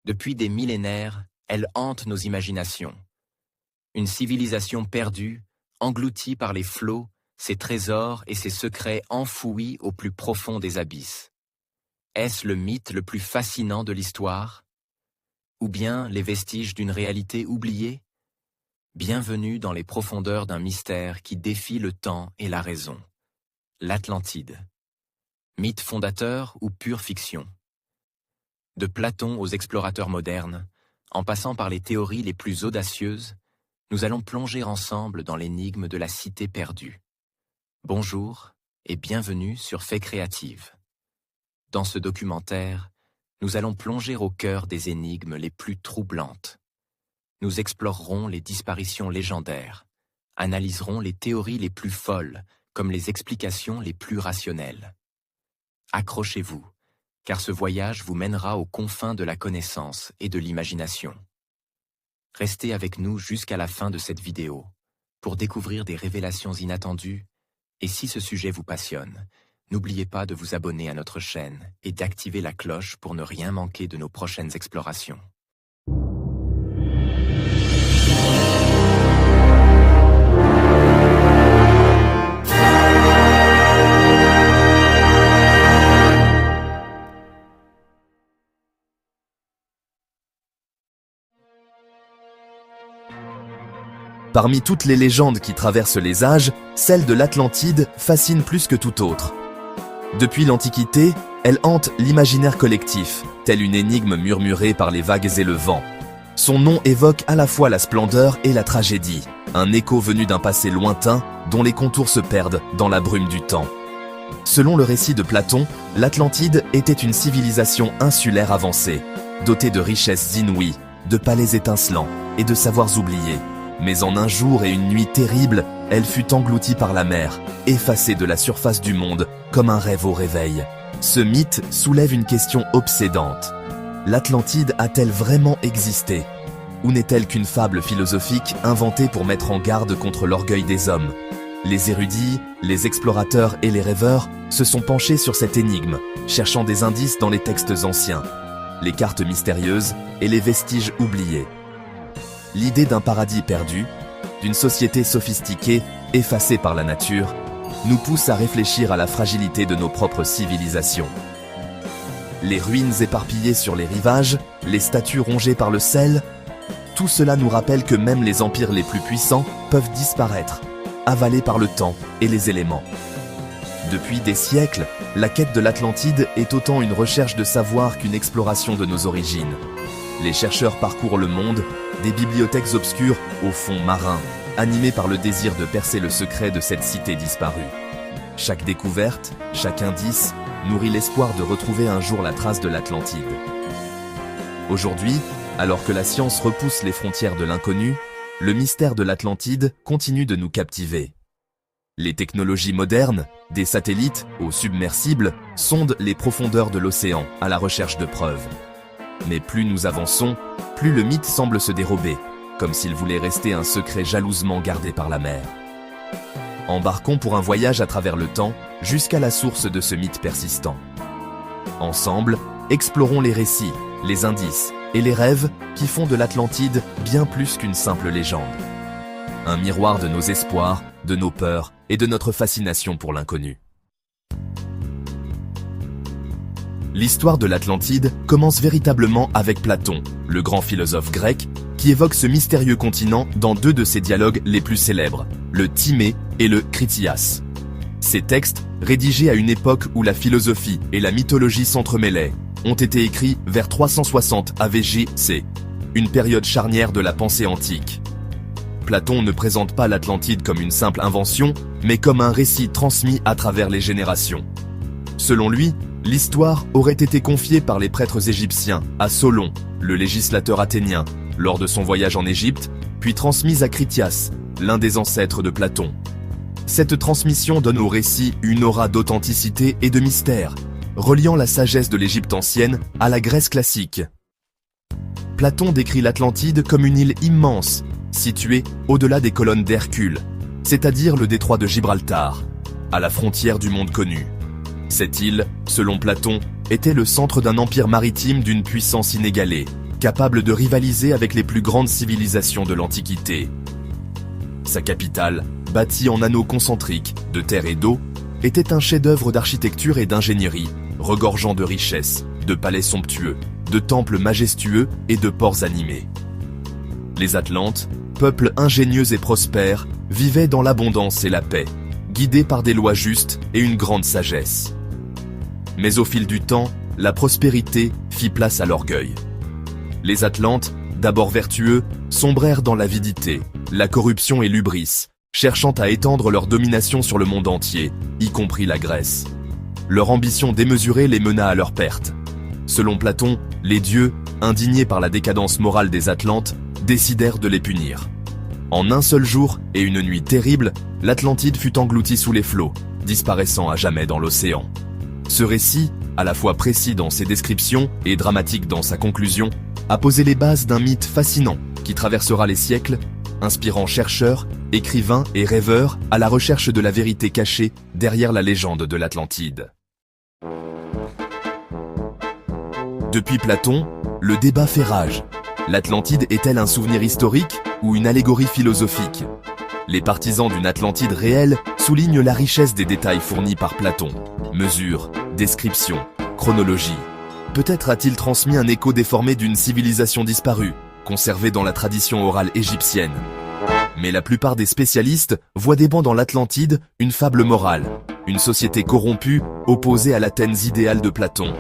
Depuis des millénaires, elle hante nos imaginations. Une civilisation perdue, engloutie par les flots, ses trésors et ses secrets enfouis au plus profond des abysses. Est-ce le mythe le plus fascinant de l'histoire? Ou bien les vestiges d'une réalité oubliée? Bienvenue dans les profondeurs d'un mystère qui défie le temps et la raison. L'Atlantide. Mythe fondateur ou pure fiction? De Platon aux explorateurs modernes, en passant par les théories les plus audacieuses, nous allons plonger ensemble dans l'énigme de la cité perdue. Bonjour et bienvenue sur Faits Créatives. Dans ce documentaire, nous allons plonger au cœur des énigmes les plus troublantes. Nous explorerons les disparitions légendaires, analyserons les théories les plus folles comme les explications les plus rationnelles. Accrochez-vous, car ce voyage vous mènera aux confins de la connaissance et de l'imagination. Restez avec nous jusqu'à la fin de cette vidéo pour découvrir des révélations inattendues, et si ce sujet vous passionne, n'oubliez pas de vous abonner à notre chaîne et d'activer la cloche pour ne rien manquer de nos prochaines explorations. Parmi toutes les légendes qui traversent les âges, celle de l'Atlantide fascine plus que toute autre. Depuis l'Antiquité, elle hante l'imaginaire collectif, telle une énigme murmurée par les vagues et le vent. Son nom évoque à la fois la splendeur et la tragédie, un écho venu d'un passé lointain dont les contours se perdent dans la brume du temps. Selon le récit de Platon, l'Atlantide était une civilisation insulaire avancée, dotée de richesses inouïes, de palais étincelants et de savoirs oubliés. Mais en un jour et une nuit terrible, elle fut engloutie par la mer, effacée de la surface du monde comme un rêve au réveil. Ce mythe soulève une question obsédante. L'Atlantide a-t-elle vraiment existé? Ou n'est-elle qu'une fable philosophique inventée pour mettre en garde contre l'orgueil des hommes? Les érudits, les explorateurs et les rêveurs se sont penchés sur cette énigme, cherchant des indices dans les textes anciens, les cartes mystérieuses et les vestiges oubliés. L'idée d'un paradis perdu, d'une société sophistiquée, effacée par la nature, nous pousse à réfléchir à la fragilité de nos propres civilisations. Les ruines éparpillées sur les rivages, les statues rongées par le sel, tout cela nous rappelle que même les empires les plus puissants peuvent disparaître, avalés par le temps et les éléments. Depuis des siècles, la quête de l'Atlantide est autant une recherche de savoir qu'une exploration de nos origines. Les chercheurs parcourent le monde, des bibliothèques obscures au fond marin, animés par le désir de percer le secret de cette cité disparue. Chaque découverte, chaque indice, nourrit l'espoir de retrouver un jour la trace de l'Atlantide. Aujourd'hui, alors que la science repousse les frontières de l'inconnu, le mystère de l'Atlantide continue de nous captiver. Les technologies modernes, des satellites aux submersibles, sondent les profondeurs de l'océan à la recherche de preuves. Mais plus nous avançons, plus le mythe semble se dérober, comme s'il voulait rester un secret jalousement gardé par la mer. Embarquons pour un voyage à travers le temps, jusqu'à la source de ce mythe persistant. Ensemble, explorons les récits, les indices et les rêves qui font de l'Atlantide bien plus qu'une simple légende. Un miroir de nos espoirs, de nos peurs et de notre fascination pour l'inconnu. L'histoire de l'Atlantide commence véritablement avec Platon, le grand philosophe grec, qui évoque ce mystérieux continent dans deux de ses dialogues les plus célèbres, le Timée et le Critias. Ces textes, rédigés à une époque où la philosophie et la mythologie s'entremêlaient, ont été écrits vers 360 AVJC, une période charnière de la pensée antique. Platon ne présente pas l'Atlantide comme une simple invention, mais comme un récit transmis à travers les générations. Selon lui, l'histoire aurait été confiée par les prêtres égyptiens à Solon, le législateur athénien, lors de son voyage en Égypte, puis transmise à Critias, l'un des ancêtres de Platon. Cette transmission donne au récit une aura d'authenticité et de mystère, reliant la sagesse de l'Égypte ancienne à la Grèce classique. Platon décrit l'Atlantide comme une île immense, située au-delà des colonnes d'Hercule, c'est-à-dire le détroit de Gibraltar, à la frontière du monde connu. Cette île, selon Platon, était le centre d'un empire maritime d'une puissance inégalée, capable de rivaliser avec les plus grandes civilisations de l'Antiquité. Sa capitale, bâtie en anneaux concentriques, de terre et d'eau, était un chef-d'œuvre d'architecture et d'ingénierie, regorgeant de richesses, de palais somptueux, de temples majestueux et de ports animés. Les Atlantes, peuple ingénieux et prospère, vivaient dans l'abondance et la paix, guidés par des lois justes et une grande sagesse. Mais au fil du temps, la prospérité fit place à l'orgueil. Les Atlantes, d'abord vertueux, sombrèrent dans l'avidité, la corruption et l'hubris, cherchant à étendre leur domination sur le monde entier, y compris la Grèce. Leur ambition démesurée les mena à leur perte. Selon Platon, les dieux, indignés par la décadence morale des Atlantes, décidèrent de les punir. En un seul jour et une nuit terrible, l'Atlantide fut engloutie sous les flots, disparaissant à jamais dans l'océan. Ce récit, à la fois précis dans ses descriptions et dramatique dans sa conclusion, a posé les bases d'un mythe fascinant qui traversera les siècles, inspirant chercheurs, écrivains et rêveurs à la recherche de la vérité cachée derrière la légende de l'Atlantide. Depuis Platon, le débat fait rage. L'Atlantide est-elle un souvenir historique ou une allégorie philosophique? Les partisans d'une Atlantide réelle soulignent la richesse des détails fournis par Platon. Mesures, descriptions, chronologie. Peut-être a-t-il transmis un écho déformé d'une civilisation disparue, conservée dans la tradition orale égyptienne. Mais la plupart des spécialistes voient déban dans l'Atlantide une fable morale, une société corrompue opposée à l'Athènes idéale de Platon.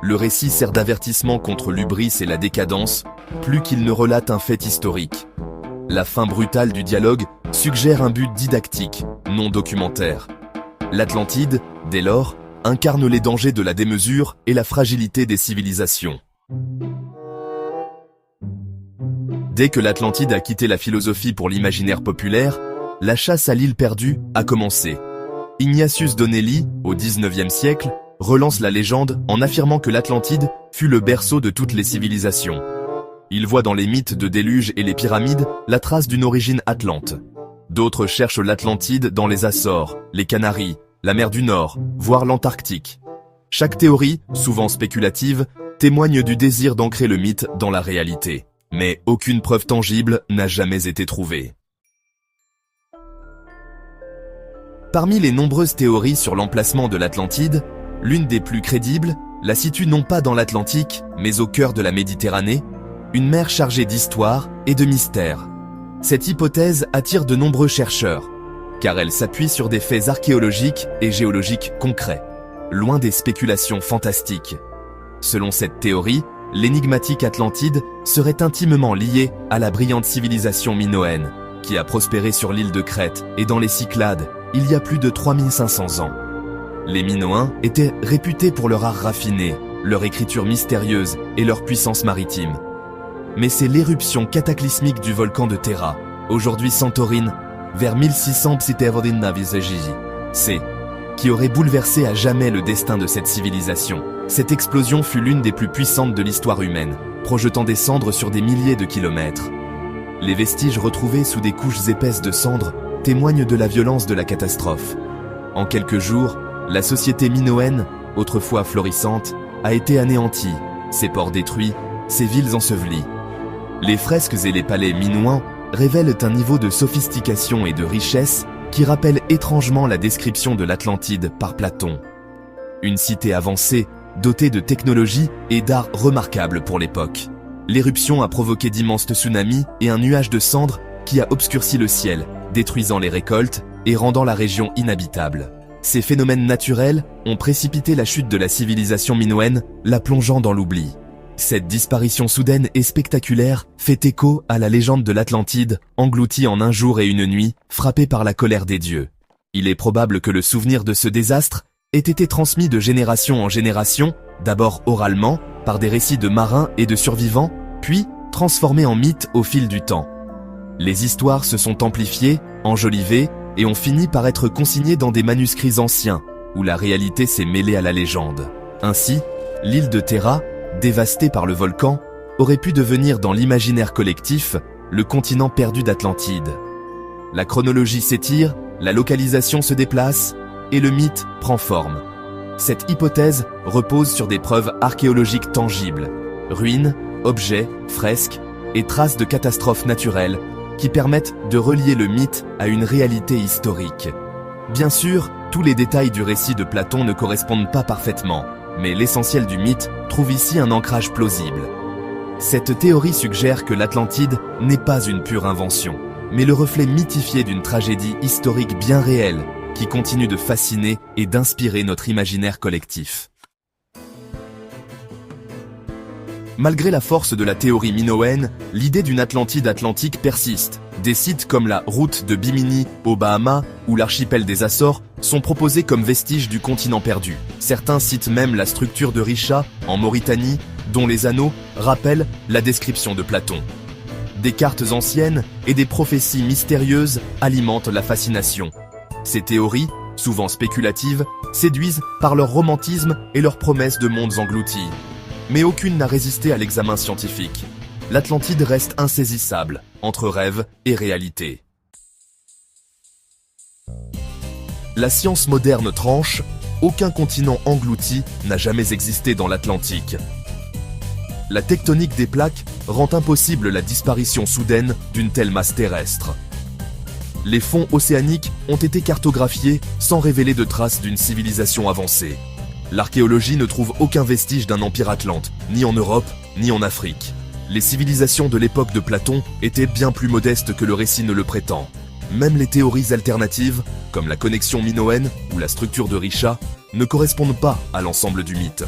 Le récit sert d'avertissement contre l'hubris et la décadence, plus qu'il ne relate un fait historique. La fin brutale du dialogue suggère un but didactique, non documentaire. L'Atlantide, dès lors, incarne les dangers de la démesure et la fragilité des civilisations. Dès que l'Atlantide a quitté la philosophie pour l'imaginaire populaire, la chasse à l'île perdue a commencé. Ignatius Donnelly, au XIXe siècle, relance la légende en affirmant que l'Atlantide fut le berceau de toutes les civilisations. Il voit dans les mythes de déluge et les pyramides la trace d'une origine atlante. D'autres cherchent l'Atlantide dans les Açores, les Canaries, la mer du Nord, voire l'Antarctique. Chaque théorie, souvent spéculative, témoigne du désir d'ancrer le mythe dans la réalité. Mais aucune preuve tangible n'a jamais été trouvée. Parmi les nombreuses théories sur l'emplacement de l'Atlantide, l'une des plus crédibles la situe non pas dans l'Atlantique, mais au cœur de la Méditerranée, une mer chargée d'histoire et de mystères. Cette hypothèse attire de nombreux chercheurs, car elle s'appuie sur des faits archéologiques et géologiques concrets, loin des spéculations fantastiques. Selon cette théorie, l'énigmatique Atlantide serait intimement liée à la brillante civilisation minoenne, qui a prospéré sur l'île de Crète et dans les Cyclades il y a plus de 3500 ans. Les Minoens étaient réputés pour leur art raffiné, leur écriture mystérieuse et leur puissance maritime. Mais c'est l'éruption cataclysmique du volcan de Terra, aujourd'hui Santorine, vers 1600 qui aurait bouleversé à jamais le destin de cette civilisation. Cette explosion fut l'une des plus puissantes de l'histoire humaine, projetant des cendres sur des milliers de kilomètres. Les vestiges retrouvés sous des couches épaisses de cendres témoignent de la violence de la catastrophe. En quelques jours, la société minoenne, autrefois florissante, a été anéantie, ses ports détruits, ses villes ensevelies. Les fresques et les palais minoens révèlent un niveau de sophistication et de richesse qui rappelle étrangement la description de l'Atlantide par Platon. Une cité avancée, dotée de technologies et d'art remarquables pour l'époque. L'éruption a provoqué d'immenses tsunamis et un nuage de cendres qui a obscurci le ciel, détruisant les récoltes et rendant la région inhabitable. Ces phénomènes naturels ont précipité la chute de la civilisation minoenne, la plongeant dans l'oubli. Cette disparition soudaine et spectaculaire fait écho à la légende de l'Atlantide, engloutie en un jour et une nuit, frappée par la colère des dieux. Il est probable que le souvenir de ce désastre ait été transmis de génération en génération, d'abord oralement, par des récits de marins et de survivants, puis transformé en mythe au fil du temps. Les histoires se sont amplifiées, enjolivées, et ont fini par être consignées dans des manuscrits anciens, où la réalité s'est mêlée à la légende. Ainsi, l'île de Terra, dévastée par le volcan, aurait pu devenir dans l'imaginaire collectif le continent perdu d'Atlantide. La chronologie s'étire, la localisation se déplace, et le mythe prend forme. Cette hypothèse repose sur des preuves archéologiques tangibles, ruines, objets, fresques et traces de catastrophes naturelles qui permettent de relier le mythe à une réalité historique. Bien sûr, tous les détails du récit de Platon ne correspondent pas parfaitement, mais l'essentiel du mythe trouve ici un ancrage plausible. Cette théorie suggère que l'Atlantide n'est pas une pure invention, mais le reflet mythifié d'une tragédie historique bien réelle qui continue de fasciner et d'inspirer notre imaginaire collectif. Malgré la force de la théorie minoenne, l'idée d'une Atlantide atlantique persiste. Des sites comme la route de Bimini aux Bahamas ou l'archipel des Açores sont proposés comme vestiges du continent perdu. Certains citent même la structure de Richa en Mauritanie, dont les anneaux rappellent la description de Platon. Des cartes anciennes et des prophéties mystérieuses alimentent la fascination. Ces théories, souvent spéculatives, séduisent par leur romantisme et leurs promesses de mondes engloutis. Mais aucune n'a résisté à l'examen scientifique. L'Atlantide reste insaisissable, entre rêve et réalité. La science moderne tranche, aucun continent englouti n'a jamais existé dans l'Atlantique. La tectonique des plaques rend impossible la disparition soudaine d'une telle masse terrestre. Les fonds océaniques ont été cartographiés sans révéler de traces d'une civilisation avancée. L'archéologie ne trouve aucun vestige d'un empire atlante, ni en Europe, ni en Afrique. Les civilisations de l'époque de Platon étaient bien plus modestes que le récit ne le prétend. Même les théories alternatives, comme la connexion minoenne ou la structure de Richa, ne correspondent pas à l'ensemble du mythe.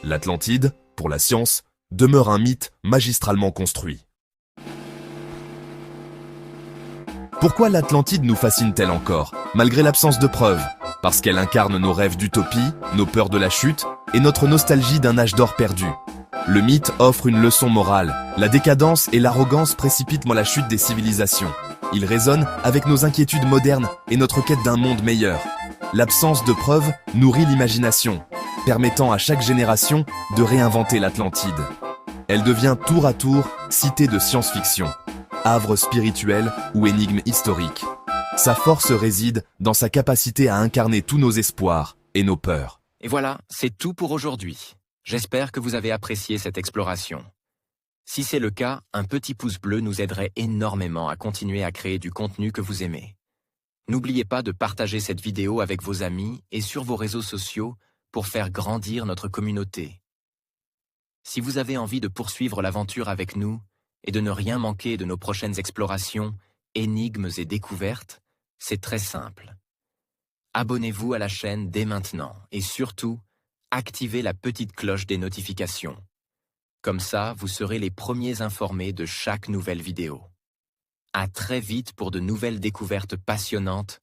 L'Atlantide, pour la science, demeure un mythe magistralement construit. Pourquoi l'Atlantide nous fascine-t-elle encore, malgré l'absence de preuves ? Parce qu'elle incarne nos rêves d'utopie, nos peurs de la chute et notre nostalgie d'un âge d'or perdu. Le mythe offre une leçon morale. La décadence et l'arrogance précipitent la chute des civilisations. Il résonne avec nos inquiétudes modernes et notre quête d'un monde meilleur. L'absence de preuves nourrit l'imagination, permettant à chaque génération de réinventer l'Atlantide. Elle devient tour à tour cité de science-fiction, havre spirituel ou énigme historique. Sa force réside dans sa capacité à incarner tous nos espoirs et nos peurs. Et voilà, c'est tout pour aujourd'hui. J'espère que vous avez apprécié cette exploration. Si c'est le cas, un petit pouce bleu nous aiderait énormément à continuer à créer du contenu que vous aimez. N'oubliez pas de partager cette vidéo avec vos amis et sur vos réseaux sociaux pour faire grandir notre communauté. Si vous avez envie de poursuivre l'aventure avec nous et de ne rien manquer de nos prochaines explorations, énigmes et découvertes, c'est très simple. Abonnez-vous à la chaîne dès maintenant et surtout, activez la petite cloche des notifications. Comme ça, vous serez les premiers informés de chaque nouvelle vidéo. À très vite pour de nouvelles découvertes passionnantes.